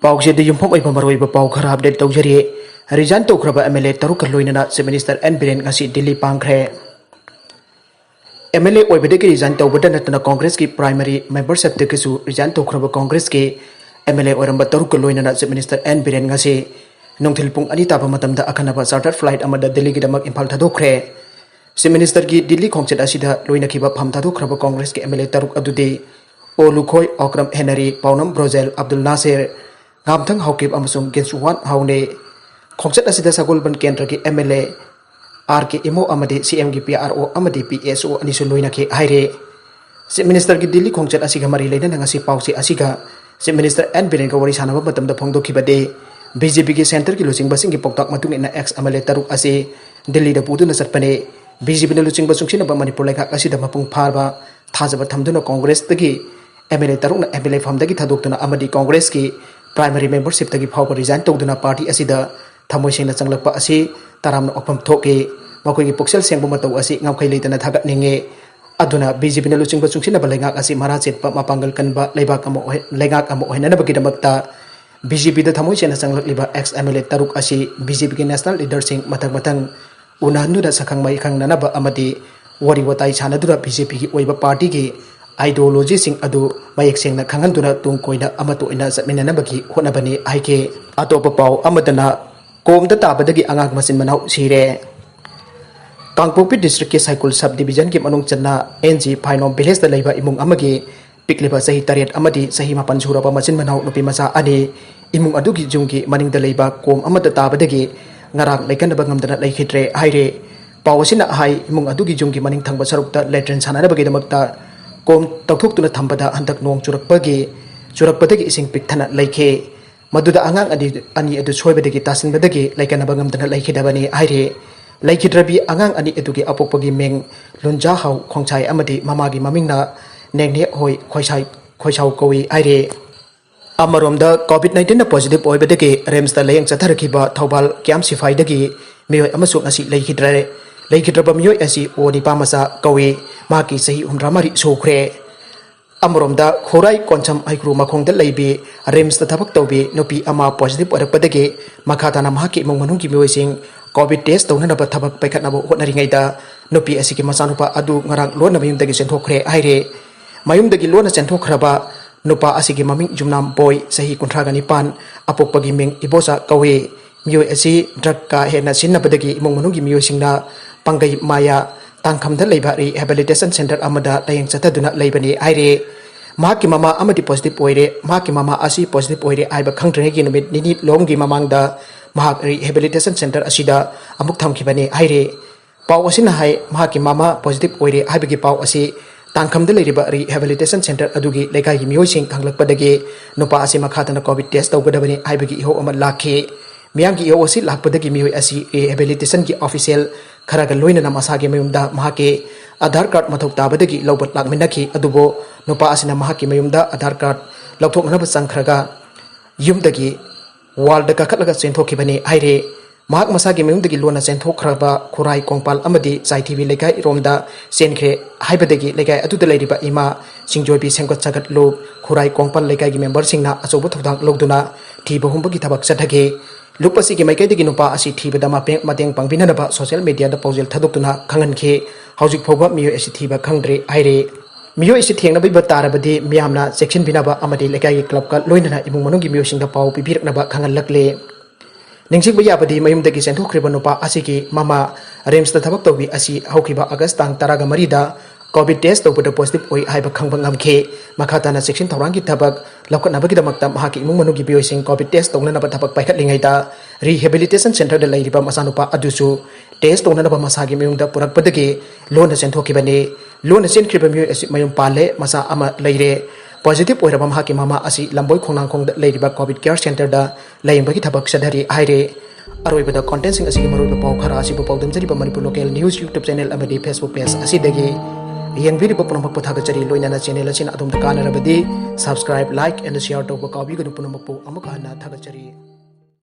पाउसेद युमफम ओइबा मरोइबा पाउ खरा अपडेट तौजरी रिजाइन तौखरबा एमएलए तरुक लोइनना chief minister N Biren ngasi Delhi पांखरे एमएलए ओइबदे रिजाइन तौबदा नतना कांग्रेस की प्राइमरी मेंबरशिप तकसु रिजाइन तौखरबा कांग्रेस के एमएलए ओरंबा तरुक लोइनना chief minister N Biren ngasi नोंथिल पुंग अनि ताबा मतमदा अखनबा चार्टर फ्लाइट अमदा दिल्ली की दमक इंफाल थादोखरे चीफ मिनिस्टर की दिल्ली खोंगचेद असिदा लोइनखिबा फम थादोखरबा कांग्रेस के एमएलए तरुक अदुदे ओलुखोय अक्रम हेनरी पाउनम ब्रोजेल अब्दुल नासिर गामथंग हाउकिब अमसुंग गेंसुवान हाउने खोंगचेद असिदा सगुलबन केंद्र के एमएलए आर के इमो अमदे सीएम की पीआरओ अमदे पीएसओ अनिसु लोइनखे हाइरे चीफ मिनिस्टर की दिल्ली खोंगचेद असिगा मरी लेना ngasi पाउसे असिगा चीफ मिनिस्टर एन बिरेन का वरी सानबा मतमदा फोंगदोखिबदे बीजेपी के सेंटर की लुचिंग बसिंग की पौताक मतुंग इन एक्स एमएलए तरुक असे दिल्ली दा पुदुना चटपने बीजेपी ने लुचिंग बसुंगसिनबा मणिपुर लेखा असिदा मपुंग फारबा थाजबा थमदुना कांग्रेस तगी एमएलए तरुक ना एमएलए फमदगी थादोक्तुना अमदी कांग्रेस की प्राइमरी मेंबरशिप तगी फाव रिजाइन तौदुना पार्टी असिदा थमोइसेंना चंगलकपा असि तरामना ओफम थोके मखोइगी पुक्सेल सेंगबो मतौ असि ngamkhai leitana thaganinge aduna BJP ने लुचिंग बसुंगसिनबा लेंगाक असि मरा चेतपा मापांगल कनबा लेगाक अमो ओहेननबगी दमकता बीजेपी दा थमोइसेंना चंगलकलिबा एक्स एमएलए तरुक असि बीजेपी के नेशनल लीडरसिंग मथंग मथंग उनाहनुदा सखंगमai खंगननबा अमदी वरी वताई छानदुरा बीजेपी की ओइबा पार्टी की आइडियोलॉजी सिंग अदु मयेक सेंगना खंगनदुना तुंग कोइना अमतो इना समिननबगी होनबनी आइके अतोप पाउ अमदना कोमदा ताबदगी अंगाग मसिन मनाउ सिरे कांगपोपी डिस्ट्रिक्ट के साइकुल सब डिवीजन के मनुंग चन्ना एनजी फाइनोम विलेज दा लेबा इमुंग अमगे पिकलेबा सही तरेट अमदी सही मापन सुरबा मसिन मनाउ नुपी मसा अने इमुंग अदुगी जुंगी मनिंग दा लेबा कोम अमदा ताबदगी ngarang laikanaba ngamdana laikhitre haire pawasina hai imung adugi jungki maning thangba sarukta letren sanana bagi damakta kom tawthuktuna thambada handak nong churakpadagi ising pikthana laikhe maduda angang ani adu soibadagi tasinbadagi laikanaba ngamdana laikhidabani haire laikhidrabi angang ani adugi apokpagi meng lunja hau khongchai amadi mamagi mamingna nengne hoi khoisau kowi haire अमरोमदा कोविड-19 positive ओइबदगी Rhames दा Laing चथरखिबा Thoubal क्याम सिफाइदगी मियोय अमसु ngasi लेखिद्रबा मियोय असि ओनिपा मसा कवे माकी सही हुमरामरी सोखरे अमरोमदा Khorai कोनचम आइक्रू मखोंगदा लेबी Rhames दा थबक तौबी नुपी अमा positive ओरपदगी मखाताना माकी मंगमनुंग की मियोयसिंग Covid test तौननबा थबक पैखनबो होनरिङैदा नुपी असि की मसानुपा अदु ngarang लोन मयुमदगी सेंथोखरे हाइरे मयुमदगी लोन सेंथोखरबा नुपा असिगी ममिंग जुमनाम बॉय सही कुंथ्रागा निपान अपोपगी मिंग इबोसा कवे मियोय असि ड्रग का हेना सिन्नबदगी इमुंग मनुंगी मियोयसिंगना पंगई माया तांखमदा लेबा रिहेबिलिटेशन सेंटर अमदा लयंग चथदुना लेबनी आइरे माकी मामा अमदी पॉजिटिव ओइरे माकी मामा असि पॉजिटिव ओइरे आइबा खंगद्रेगी नुमित निनी लोंगी ममांगदा महाक रिहेबिलिटेशन सेंटर असिदा अमुक थमखिबनी आइरे पाव असिना हाय माकी मामा पॉजिटिव ओइरे आइबगी पाव असि तांखमदा लेरिबा रिहेबिलिटेशन सेंटर अदुगी लेकाई मियोइसिंग खंगलकपदगी नुपा असि मखातना कोविड टेस्ट तौगदबनी आइबगी इहो अमा लाखे मियांगी इहो असि लाखपदगी मियोइ असि रिहेबिलिटेशन की ऑफिशियल खरागा लोइनना मसागे मयुमदा महाके आधार कार्ड मथौ ताबदगी लौबत लाखमिनखि अदुबो नुपा असिना महाके मयुमदा आधार कार्ड लौथोकनबा चंखरगा युमदगी वालदा कखलगा चेंथोखिबनी आइरे महाक मसागे मयुमदगी लोना चेंथोखरबा खुराई कोंगपाल अमदी साइथिबी लेकाई रोमदा सेनख्रे हाइबदगी लेकाई अदुदा लेरिबा इमा सिंगजोबी सेंगत सगत लो खुराई कोंगपाल लेकाई की मेंबर सिंगना अचौबो थौदांग लौदुना थीबा हुंबगी थबक चथगे लुपसी की माइकैदगी नुपा असि थीबदा मतेंग पांगबिननबा सोशल मीडिया दा पौजेल थदोक्तुना खंगनखे हौजिक फौबा मियो असि थीबा खंगद्रे हाइरे मियो असि थेंगनबा तारबदि मियामना सेक्शन बिनाबा अमदी लेकाई क्लब का लोइनना इमुंग मनुंगी मियो सिंगदा पाउ पिबिरकनबा खंगनलकले निंगसिंगबा याबदि मयुमदगी सेंथोखरिबा नुपा असिगी मामा रेम्स दा थबक तौबी असि हौखिबा अगस्त तांग 13 दा कोविड टेस्ट तौबदा पॉजिटिव ओइ हाइबा खंगबा ngamखे मखाताना सेक्शन थौरांगी थबक लौखनबगी दमकता महाकी इमुंग मनुगी बियोइसिंग कोविड टेस्ट तौननबा थबक पाइखतलिङैदा रिहेबिलिटेशन सेंटर दा लेरिबा मसानुपा अदुसु टेस्ट तौननबा मसागी मयुंगदा पुरकपदगी लोन सेंथोखिबने लोन सेंखरिबा मियोइ असि मयुम पाले मसा अमा लेरे पॉजिटिव ओइरबा महाकी मामा असि लंबोय खोंनांखोंग लेरिबा कोविड केयर सेंटर दा लयंबगी थबक सधरी हाइरे अरोइबदा कंटेंट सिंग मरुब पाउ खरा असिबु पाउदमजरिबा Manipur local news YouTube channel अमदी फेसबुक पेज असिदगी यंगबिरिबा पुनमक पथागचरी लोइनाना चैनल असिन अदुम कानरबदी सब्सक्राइब लाइक एंड शेयर तौबा काबिगनु पुनमक अमुक हना थगचरी।